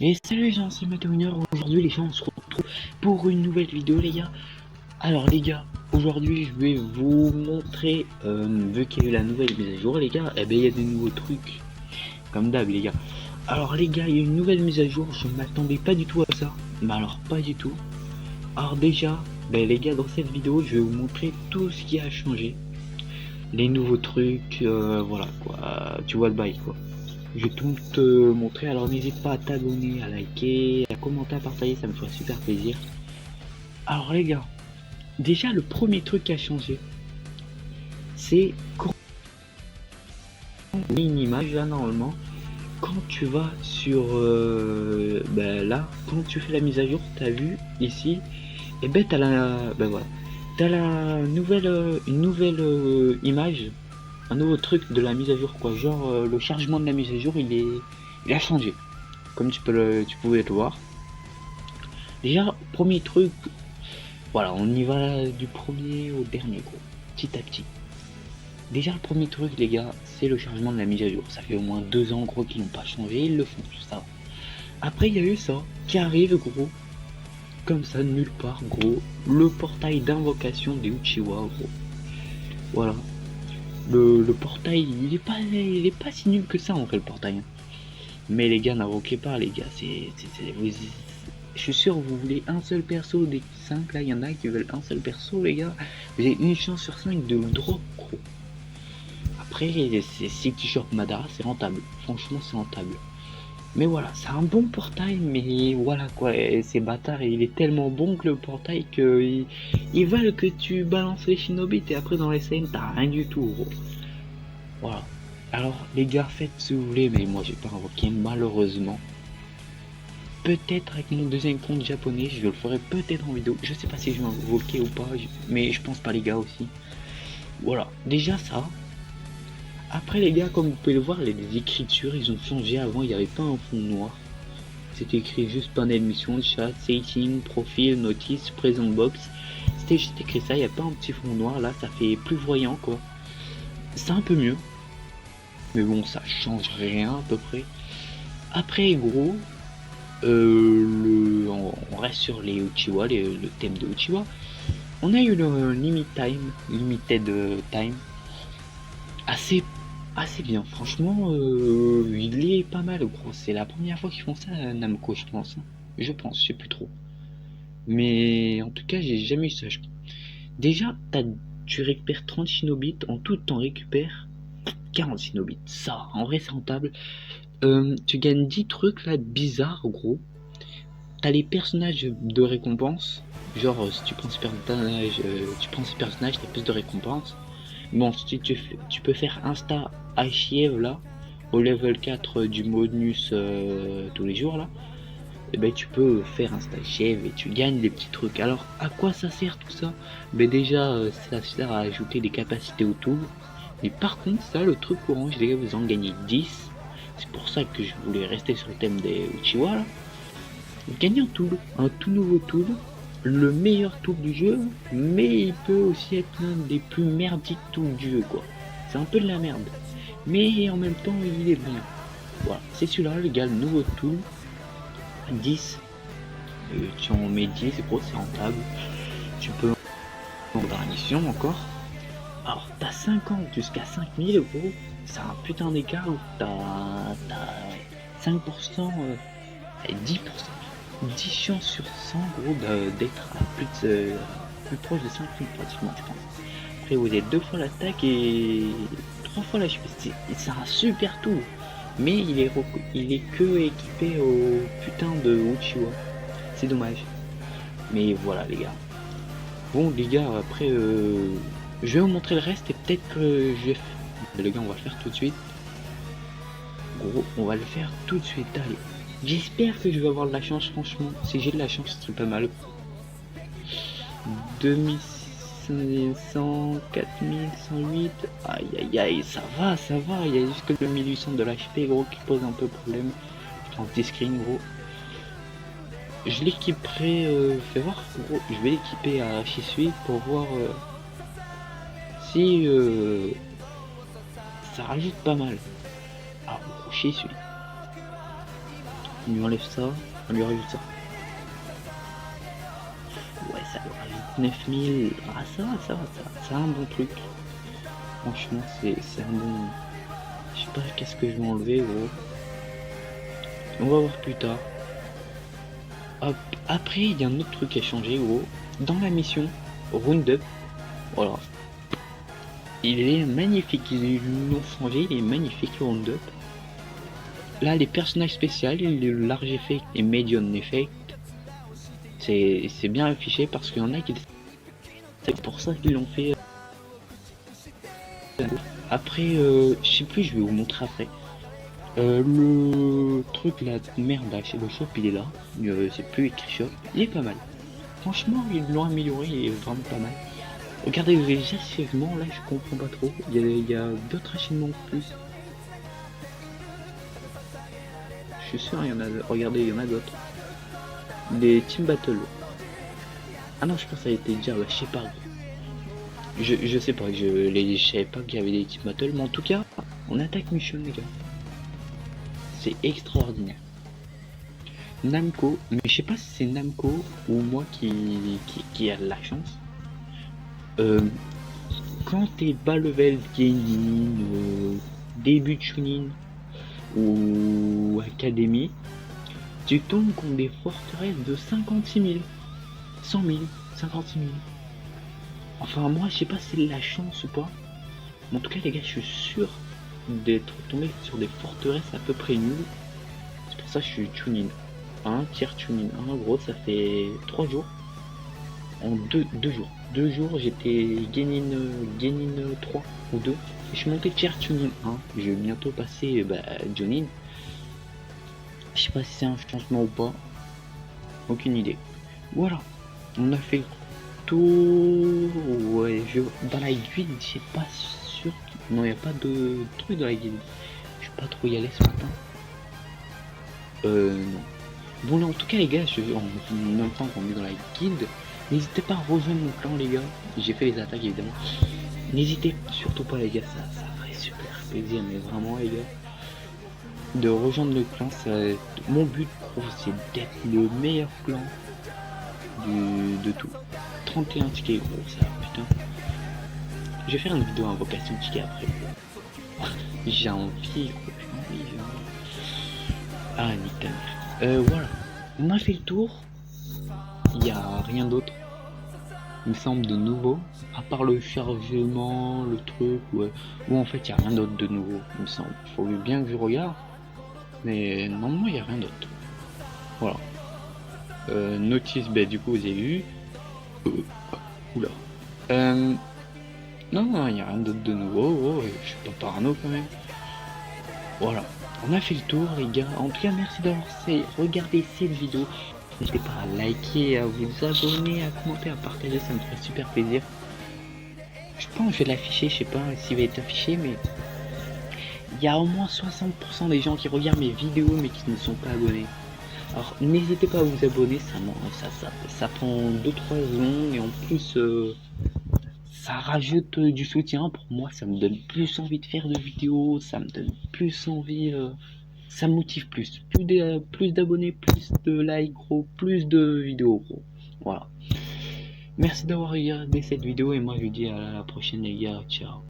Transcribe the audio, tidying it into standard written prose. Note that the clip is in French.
Et salut les gens, c'est Mathéo. Aujourd'hui les gens on se retrouve pour une nouvelle vidéo les gars. Alors les gars, aujourd'hui je vais vous montrer, vu qu'il y a eu la nouvelle mise à jour les gars, et ben il y a des nouveaux trucs, comme d'hab les gars. Alors les gars, il y a une nouvelle mise à jour, je m'attendais pas du tout à ça, mais alors pas du tout. Alors déjà, ben les gars, dans cette vidéo je vais vous montrer tout ce qui a changé. Les nouveaux trucs, voilà quoi, tu vois le bail quoi. Je vais tout te montrer, alors n'hésite pas à t'abonner, à liker, à commenter, à partager, ça me ferait super plaisir. Alors les gars, déjà le premier truc qui a changé, c'est quand on met une image là normalement, quand tu vas sur ben là, quand tu fais la mise à jour, t'as vu ici, et ben t'as la ben voilà, t'as la nouvelle une nouvelle image, un nouveau truc de la mise à jour quoi, genre le chargement de la mise à jour il a changé, comme tu pouvais le voir. Déjà, premier truc, voilà, on y va du premier au dernier, gros, petit à petit. Déjà, le premier truc, les gars, c'est le chargement de la mise à jour. Ça fait au moins 2 ans, gros, qu'ils n'ont pas changé, ils le font, ça. Après, il y a eu ça, qui arrive, gros, comme ça, nulle part, gros, le portail d'invocation des Uchiwa, gros. Voilà. Le portail, il est pas si nul que ça, en fait, le portail. Hein. Mais les gars, n'invoquez pas, les gars, je suis sûr, vous voulez un seul perso des 5 là, il y en a qui veulent un seul perso, les gars. Vous avez une chance sur 5 de le drop, gros. Après, si tu chopes Madara, c'est rentable. Franchement, c'est rentable. Mais voilà, c'est un bon portail, mais voilà quoi, ces bâtards, il est tellement bon que le portail que ils veulent que tu balances les shinobi et après dans les scènes, t'as rien du tout, gros. Voilà. Alors, les gars, faites ce que vous voulez, mais moi j'ai pas invoqué, malheureusement. Peut-être avec mon deuxième compte japonais, je le ferai peut-être en vidéo. Je sais pas si je vais invoquer ou pas, mais je pense pas les gars aussi. Voilà, déjà ça. Après les gars, comme vous pouvez le voir, les écritures, ils ont changé. Avant, il n'y avait pas un fond noir. C'était écrit juste panel mission, chat, setting, profil, notice, present box. C'était juste écrit ça, il n'y a pas un petit fond noir. Là, ça fait plus voyant quoi. C'est un peu mieux. Mais bon, ça change rien à peu près. Après, gros, on reste sur les Uchiwa, le thème de Uchiwa. On a eu le limited time, assez, assez bien. Franchement, il est pas mal, gros. C'est la première fois qu'ils font ça à Namco, je pense. Hein. Je pense, je sais plus trop. Mais en tout cas, j'ai jamais eu ça. Déjà, tu récupères 30 Shinobits, en tout temps récupères 40 Shinobits. Ça, en vrai, c'est rentable. Tu gagnes 10 trucs là bizarres, gros. T'as les personnages de récompense. Genre, si tu prends ces personnages, t'as plus de récompenses. Bon, si tu peux faire Insta Achiev là, au level 4 du bonus tous les jours là, et ben tu peux faire Insta Achiev et tu gagnes des petits trucs. Alors, à quoi ça sert tout ça? Ben déjà, ça sert à ajouter des capacités au tool. Mais par contre, ça, le truc orange, les gars, vous en gagnez 10. C'est pour ça que je voulais rester sur le thème des Uchiwa là. Gagner un tout nouveau tool, le meilleur tool du jeu, mais il peut aussi être l'un des plus merdiques tools du jeu quoi. C'est un peu de la merde, mais en même temps il est bien. Voilà, c'est celui-là les gars, le nouveau tool, 10. Tu en mets 10, c'est gros, c'est rentable. Tu peux en dans la mission encore. Alors t'as 50 jusqu'à 5000 euros, c'est un putain d'écart où t'as 5%, 10%. 10 chances sur 100 gros d'être à plus proche de 5000 pratiquement je pense. Après vous avez 2 fois l'attaque et 3 fois la l'HP. C'est un super tool. Mais il est que équipé au putain de Uchiwa. C'est dommage. Mais voilà les gars. Bon les gars après je vais vous montrer le reste et peut-être que je vais. Les gars on va le faire tout de suite. Gros on va le faire tout de suite. Allez. J'espère que je vais avoir de la chance, franchement. Si j'ai de la chance, c'est pas mal. 2500, 4108. Aïe aïe aïe, ça va, ça va. Il y a juste que le 1800 de l'HP, gros, qui pose un peu problème. Je prends petit screen, gros. Je l'équiperai, fais voir, gros. Je vais l'équiper à Shisui pour voir si ça rajoute pas mal. Ah, gros, Shisui. On lui enlève ça, on lui rajoute ça. Ouais, ça lui rajoute 9000. Ah, ça va, c'est un bon truc. Franchement, c'est un bon. Je sais pas qu'est-ce que je vais enlever, gros. On va voir plus tard. Hop. Après, il y a un autre truc à changer, gros. Dans la mission Roundup, voilà. Il est magnifique, ils l'ont changé, il est magnifique le Roundup. Là, les personnages spéciaux, le large effect et medium effect, c'est bien affiché parce qu'il y en a qui. C'est pour ça qu'ils l'ont fait. Après, je sais plus, je vais vous montrer après. Le truc, la merde, là, chez le shop, il est là. C'est plus écrit shop. Il est pas mal. Franchement, ils l'ont amélioré, il est vraiment pas mal. Regardez les achèvements, là, je comprends pas trop. Il y a d'autres achèvements en plus. Je suis sûr, il y en a. Regardez, il y en a d'autres. Des team battle. Ah non, je pense que ça a été déjà, je sais pas. Je sais pas, je savais pas qu'il y avait des team battle, mais en tout cas, on attaque mission, les gars. C'est extraordinaire. Namco, mais je sais pas si c'est Namco ou moi qui a de la chance. Quand t'es bas level gaming, début de Chunin ou académie, tu tombes contre des forteresses de 56 000, 100 000, 56 000. Enfin, moi, je sais pas si c'est de la chance ou pas. Mais en tout cas, les gars, je suis sûr d'être tombé sur des forteresses à peu près nulles. C'est pour ça que je suis Chunin 1, tier Chunin 1. En gros, ça fait 3 jours. En 2 jours. 2 jours, j'étais Genin 3 ou 2. Et je suis monté tier Chunin 1. Je vais bientôt passer Jonin. Je sais pas si c'est un changement ou pas. Aucune idée. Voilà. On a fait le tour. Ouais, dans la guilde, je sais pas sûr. Non, il n'y a pas de truc dans la guilde. Je vais pas trop y aller ce matin. Non. Bon, là, en tout cas, les gars, en même temps qu'on est dans la guilde, n'hésitez pas à rejoindre mon clan, les gars. J'ai fait les attaques, évidemment. N'hésitez surtout pas, les gars, ça ferait super plaisir, mais vraiment, les gars, de rejoindre le clan. Mon but, c'est d'être le meilleur clan de tout. 31 tickets, gros, ça, putain. Je vais faire une vidéo invocation ticket après. J'ai envie, gros, j'ai envie. Ah, nickel. Voilà. On a fait le tour. Il n'y a rien d'autre, il me semble, de nouveau. À part le chargement, le truc, ouais. Ou en fait, il n'y a rien d'autre de nouveau, il me semble. Il faut bien que je regarde. Mais normalement, il n'y a rien d'autre. Voilà. Notice, du coup, vous avez vu. Oula. Non, il n'y a rien d'autre de nouveau. Je suis pas parano quand même. Voilà. On a fait le tour, les gars. En tout cas, merci d'avoir regardé cette vidéo. N'hésitez pas à liker, à vous abonner, à commenter, à partager, ça me ferait super plaisir. Je pense que je vais l'afficher, je sais pas s'il va être affiché, mais il y a au moins 60% des gens qui regardent mes vidéos mais qui ne sont pas abonnés. Alors n'hésitez pas à vous abonner, ça prend 2-3 secondes et en plus ça rajoute du soutien. Pour moi, ça me donne plus envie de faire de vidéos, ça me donne plus envie, ça me motive plus. Plus d'abonnés, plus de likes, gros, plus de vidéos, gros. Voilà. Merci d'avoir regardé cette vidéo et moi je vous dis à la prochaine, les gars. Ciao.